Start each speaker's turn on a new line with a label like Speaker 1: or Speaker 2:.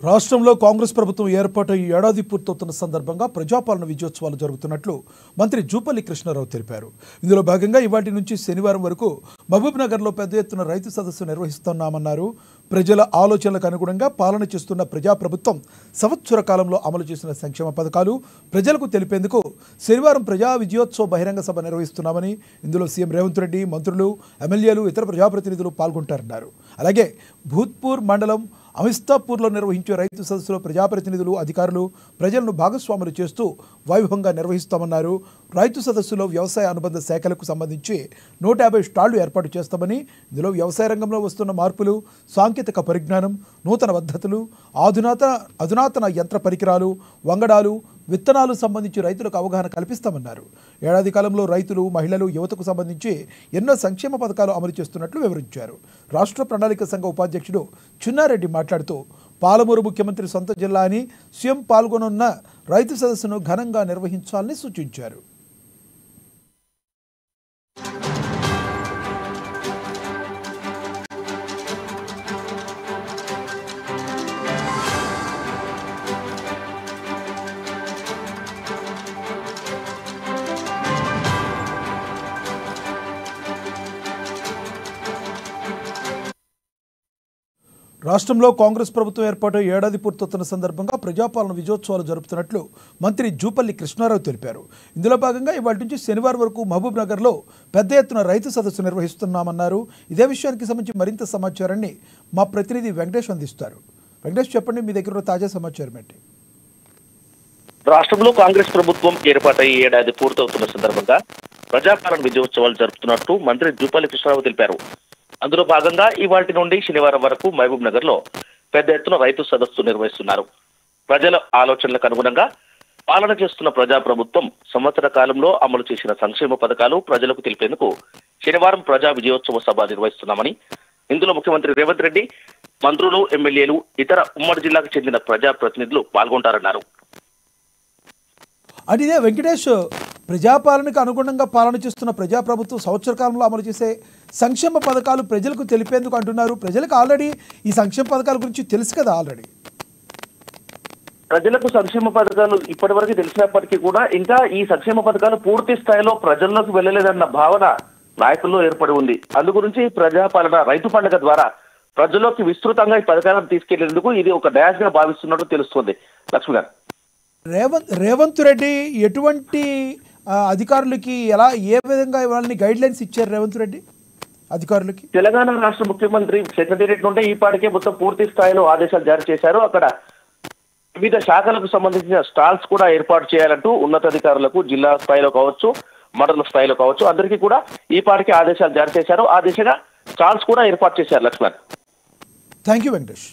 Speaker 1: రాష్ట్రంలో కాంగ్రెస్ ప్రభుత్వం ఏర్పాటు ఏడాది పూర్తవుతున్న సందర్భంగా ప్రజాపాలన విజయోత్సవాలు జరుగుతున్నట్లు మంత్రి జూపల్లి కృష్ణారావు తెలిపారు. ఇందులో భాగంగా ఇవాటి నుంచి శనివారం వరకు మహబూబ్నగర్లో పెద్ద ఎత్తున రైతు సదస్సు నిర్వహిస్తున్నామన్నారు. ప్రజల ఆలోచనలకు అనుగుణంగా పాలన చేస్తున్న ప్రజాప్రభుత్వం సంవత్సర కాలంలో అమలు చేసిన సంక్షేమ పథకాలు ప్రజలకు తెలిపేందుకు శనివారం ప్రజా విజయోత్సవ బహిరంగ సభ నిర్వహిస్తున్నామని, ఇందులో సీఎం రేవంత్ రెడ్డి, మంత్రులు, ఎమ్మెల్యేలు, ఇతర ప్రజాప్రతినిధులు పాల్గొంటారన్నారు. అలాగే భూత్పూర్ మండలం అమిస్తాపూర్లో నిర్వహించే రైతు సదస్సులో ప్రజాప్రతినిధులు, అధికారులు ప్రజలను భాగస్వాములు చేస్తూ వైభవంగా నిర్వహిస్తామన్నారు. రైతు సదస్సులో వ్యవసాయ అనుబంధ శాఖలకు సంబంధించి 150 స్టాళ్లు ఏర్పాటు చేస్తామని, ఇందులో వ్యవసాయ రంగంలో వస్తున్న మార్పులు, సాంకేతిక పరిజ్ఞానం, నూతన పద్ధతులు, అధునాతన యంత్ర పరికరాలు, వంగడాలు, విత్తనాలు సంబంధించి రైతులకు అవగాహన కల్పిస్తామన్నారు. ఏడాది కాలంలో రైతులు, మహిళలు, యువతకు సంబంధించి ఎన్నో సంక్షేమ పథకాలు అమలు చేస్తున్నట్లు వివరించారు. రాష్ట్ర ప్రణాళిక సంఘ ఉపాధ్యక్షుడు చిన్నారెడ్డి మాట్లాడుతూ పాలమూరు ముఖ్యమంత్రి సొంత జిల్లా అని, సీఎం పాల్గొనున్న రైతు సదస్సును ఘనంగా నిర్వహించాలని సూచించారు. రాష్ట్రంలో కాంగ్రెస్ ప్రభుత్వం ఏర్పాటు ఏడాది పూర్తవుతున్న సందర్భంగా ప్రజాపాలన విజయోత్సవాలు జరుపుతున్నట్లు మంత్రి జూపల్లి కృష్ణారావు తెలిపారు. ఇందులో భాగంగా ఇవాటి నుంచి శనివారం వరకు మహబూబ్నగర్లో పెద్ద ఎత్తున రైతు సదస్సు నిర్వహిస్తున్నామన్నారు. ఇదే విషయానికి సంబంధించి మరింత సమాచారాన్ని మా ప్రతినిధి వెంకటేష్ అందిస్తారు. వెంకటేష్, చెప్పండి, మీ దగ్గర తాజా సమాచారం ఏంటి?
Speaker 2: రాష్ట్రంలో కాంగ్రెస్ ప్రభుత్వం ఏర్పాటై ఏడాది పూర్తవుతున్న సందర్భంగా ప్రజాపాలన విజయోత్సవాలు జరుపుతున్నట్టు మంత్రి జూపల్లి కృష్ణారావు తెలిపారు. అందులో భాగంగా ఇవాటి నుండి శనివారం వరకు మహబూబ్ నగర్ లో పెద్ద ఎత్తున రైతు సదస్సు నిర్వహిస్తున్నారు. ప్రజల ఆలోచనలకు అనుగుణంగా పాలన చేస్తున్న ప్రజాప్రభుత్వం సంవత్సర కాలంలో అమలు చేసిన సంక్షేమ పథకాలు ప్రజలకు తెలిపేందుకు శనివారం ప్రజా విజయోత్సవ సభ నిర్వహిస్తున్నామని, ఇందులో ముఖ్యమంత్రి రేవంత్ రెడ్డి, మంత్రులు, ఎమ్మెల్యేలు, ఇతర ఉమ్మడి జిల్లాకు చెందిన ప్రజాప్రతినిధులు పాల్గొంటారన్నారు.
Speaker 1: అంటే వెంకటేష్, ప్రజాపాలనకు అనుగుణంగా పాలన చేస్తున్న ప్రజాప్రభుత్వం సంవత్సర కాలంలో అమలు చేసే సంక్షేమ పథకాలు ప్రజలకు తెలిపేందుకు అంటున్నారు. ప్రజలకు ఆల్రెడీ ఈ సంక్షేమ పథకాల గురించి తెలుసు కదా. ఆల్రెడీ
Speaker 2: ప్రజలకు సంక్షేమ పథకాలు ఇప్పటి వరకు తెలిసినప్పటికీ కూడా ఇంకా ఈ సంక్షేమ పథకాలు పూర్తి స్థాయిలో ప్రజల్లోకి వెళ్ళలేదన్న భావన నాయకుల్లో ఏర్పడి ఉంది. అందు గురించి ప్రజాపాలన రైతు పండుగ ద్వారా ప్రజల్లోకి విస్తృతంగా ఈ పథకాలను తీసుకెళ్లేందుకు ఇది ఒక డాష్ గా భావిస్తున్నట్టు తెలుస్తుంది. లక్ష్మి గారు,
Speaker 1: రేవంత్ రెడ్డి ఎటువంటి అధికారులకి ఏ విధంగా వాళ్ళని గైడ్ లైన్స్ ఇచ్చారు? రేవంత్ రెడ్డి అధికారులకి
Speaker 2: తెలంగాణ రాష్ట్ర ముఖ్యమంత్రి సెక్రటేరియట్ నుండి ఈ పాటికే మొత్తం పూర్తి స్థాయిలో ఆదేశాలు జారీ చేశారు. అక్కడ వివిధ శాఖలకు సంబంధించిన స్టాల్స్ కూడా ఏర్పాటు చేయాలంటూ ఉన్నతాధికారులకు జిల్లా స్థాయిలో కావచ్చు, మండల స్థాయిలో కావచ్చు, అందరికీ కూడా ఈ పాటికే ఆదేశాలు జారీ చేశారు. ఆ దిశగా స్టాల్స్ కూడా ఏర్పాటు చేశారు. Lakshman,
Speaker 1: thank you Venkatesh.